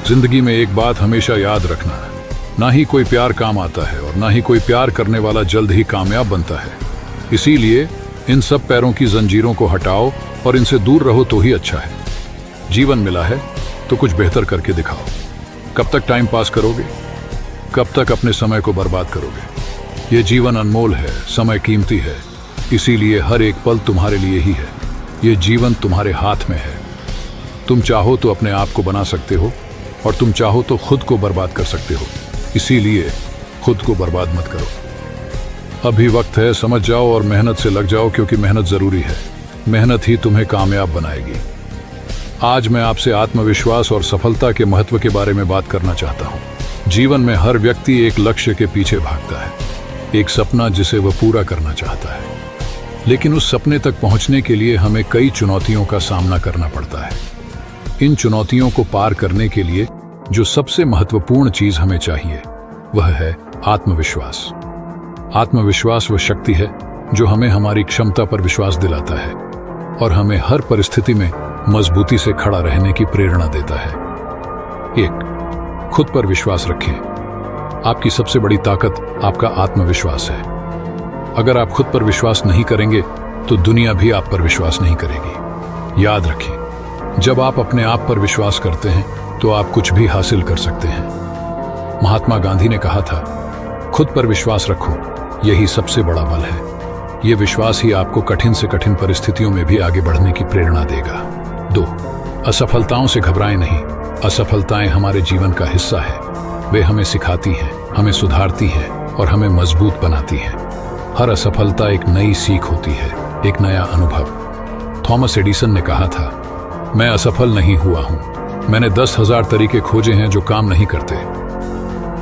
जिंदगी में एक बात हमेशा याद रखना है, ना ही कोई प्यार काम आता है और ना ही कोई प्यार करने वाला जल्द ही कामयाब बनता है। इसीलिए इन सब पैरों की जंजीरों को हटाओ और इनसे दूर रहो तो ही अच्छा है। जीवन मिला है तो कुछ बेहतर करके दिखाओ। कब तक टाइम पास करोगे? कब तक अपने समय को बर्बाद करोगे? ये जीवन अनमोल है, समय कीमती है, इसीलिए हर एक पल तुम्हारे लिए ही है। ये जीवन तुम्हारे हाथ में है। तुम चाहो तो अपने आप को बना सकते हो और तुम चाहो तो खुद को बर्बाद कर सकते हो। इसीलिए खुद को बर्बाद मत करो। अभी वक्त है, समझ जाओ और मेहनत से लग जाओ, क्योंकि मेहनत जरूरी है। मेहनत ही तुम्हें कामयाब बनाएगी। आज मैं आपसे आत्मविश्वास और सफलता के महत्व के बारे में बात करना चाहता हूँ। जीवन में हर व्यक्ति एक लक्ष्य के पीछे भागता है, एक सपना जिसे वह पूरा करना चाहता है। लेकिन उस सपने तक पहुंचने के लिए हमें कई चुनौतियों का सामना करना पड़ता है। इन चुनौतियों को पार करने के लिए जो सबसे महत्वपूर्ण चीज हमें चाहिए वह है आत्मविश्वास। आत्मविश्वास वह शक्ति है जो हमें हमारी क्षमता पर विश्वास दिलाता है और हमें हर परिस्थिति में मजबूती से खड़ा रहने की प्रेरणा देता है। 1. खुद पर विश्वास रखें। आपकी सबसे बड़ी ताकत आपका आत्मविश्वास है। अगर आप खुद पर विश्वास नहीं करेंगे तो दुनिया भी आप पर विश्वास नहीं करेगी। याद रखें, जब आप अपने आप पर विश्वास करते हैं तो आप कुछ भी हासिल कर सकते हैं। महात्मा गांधी ने कहा था, खुद पर विश्वास रखो, यही सबसे बड़ा बल है। यह विश्वास ही आपको कठिन से कठिन परिस्थितियों में भी आगे बढ़ने की प्रेरणा देगा। 2. असफलताओं से घबराएं नहीं। असफलताएं हमारे जीवन का हिस्सा है। वे हमें सिखाती हैं, हमें सुधारती हैं और हमें मजबूत बनाती हैं। हर असफलता एक नई सीख होती है, एक नया अनुभव। थॉमस एडिसन ने कहा था, मैं असफल नहीं हुआ हूं, मैंने 10,000 तरीके खोजे हैं जो काम नहीं करते।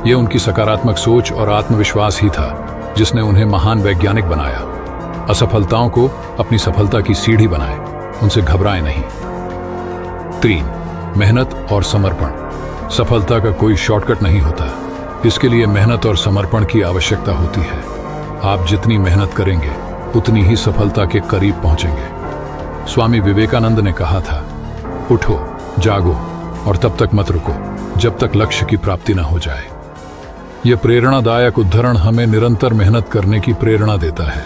यह उनकी सकारात्मक सोच और आत्मविश्वास ही था जिसने उन्हें महान वैज्ञानिक बनाया। असफलताओं को अपनी सफलता की सीढ़ी बनाएं, उनसे घबराएं नहीं। 3. मेहनत और समर्पण। सफलता का कोई शॉर्टकट नहीं होता, इसके लिए मेहनत और समर्पण की आवश्यकता होती है। आप जितनी मेहनत करेंगे उतनी ही सफलता के करीब पहुंचेंगे। स्वामी विवेकानंद ने कहा था, उठो, जागो और तब तक मत रुको जब तक लक्ष्य की प्राप्ति न हो जाए। यह प्रेरणादायक उद्धरण हमें निरंतर मेहनत करने की प्रेरणा देता है।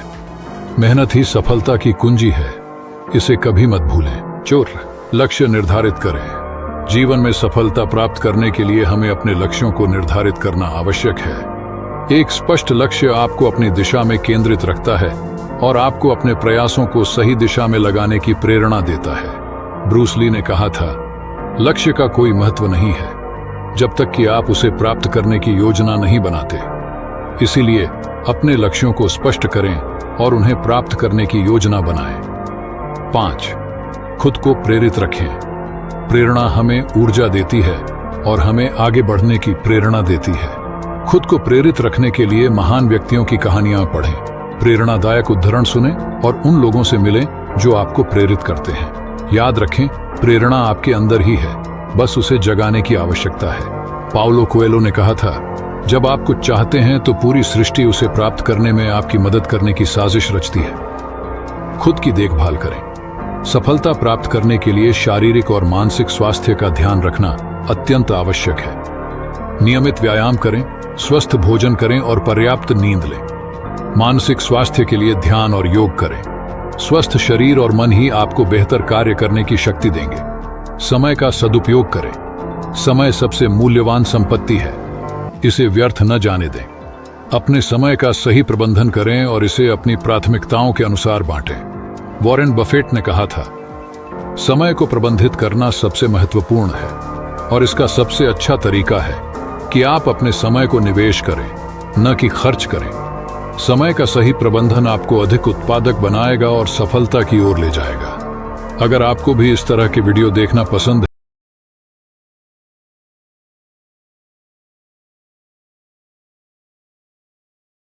मेहनत ही सफलता की कुंजी है, इसे कभी मत भूलें। 4. लक्ष्य निर्धारित करें। जीवन में सफलता प्राप्त करने के लिए हमें अपने लक्ष्यों को निर्धारित करना आवश्यक है। एक स्पष्ट लक्ष्य आपको अपनी दिशा में केंद्रित रखता है और आपको अपने प्रयासों को सही दिशा में लगाने की प्रेरणा देता है। ब्रूस ली ने कहा था, लक्ष्य का कोई महत्व नहीं है जब तक कि आप उसे प्राप्त करने की योजना नहीं बनाते। इसीलिए अपने लक्ष्यों को स्पष्ट करें और उन्हें प्राप्त करने की योजना बनाएं। 5. खुद को प्रेरित रखें। प्रेरणा हमें ऊर्जा देती है और हमें आगे बढ़ने की प्रेरणा देती है। खुद को प्रेरित रखने के लिए महान व्यक्तियों की कहानियां पढ़ें, प्रेरणादायक उद्धरण सुनें और उन लोगों से मिलें जो आपको प्रेरित करते हैं। याद रखें, प्रेरणा आपके अंदर ही है, बस उसे जगाने की आवश्यकता है। पाउलो कोएल्हो ने कहा था, जब आप कुछ चाहते हैं तो पूरी सृष्टि उसे प्राप्त करने में आपकी मदद करने की साजिश रचती है। खुद की देखभाल करें। सफलता प्राप्त करने के लिए शारीरिक और मानसिक स्वास्थ्य का ध्यान रखना अत्यंत आवश्यक है। नियमित व्यायाम करें, स्वस्थ भोजन करें और पर्याप्त नींद लें। मानसिक स्वास्थ्य के लिए ध्यान और योग करें। स्वस्थ शरीर और मन ही आपको बेहतर कार्य करने की शक्ति देंगे। समय का सदुपयोग करें। समय सबसे मूल्यवान संपत्ति है, इसे व्यर्थ न जाने दें। अपने समय का सही प्रबंधन करें और इसे अपनी प्राथमिकताओं के अनुसार बांटें। वॉरेन बफेट ने कहा था, समय को प्रबंधित करना सबसे महत्वपूर्ण है और इसका सबसे अच्छा तरीका है कि आप अपने समय को निवेश करें, न कि खर्च करें। समय का सही प्रबंधन आपको अधिक उत्पादक बनाएगा और सफलता की ओर ले जाएगा। अगर आपको भी इस तरह के वीडियो देखना पसंद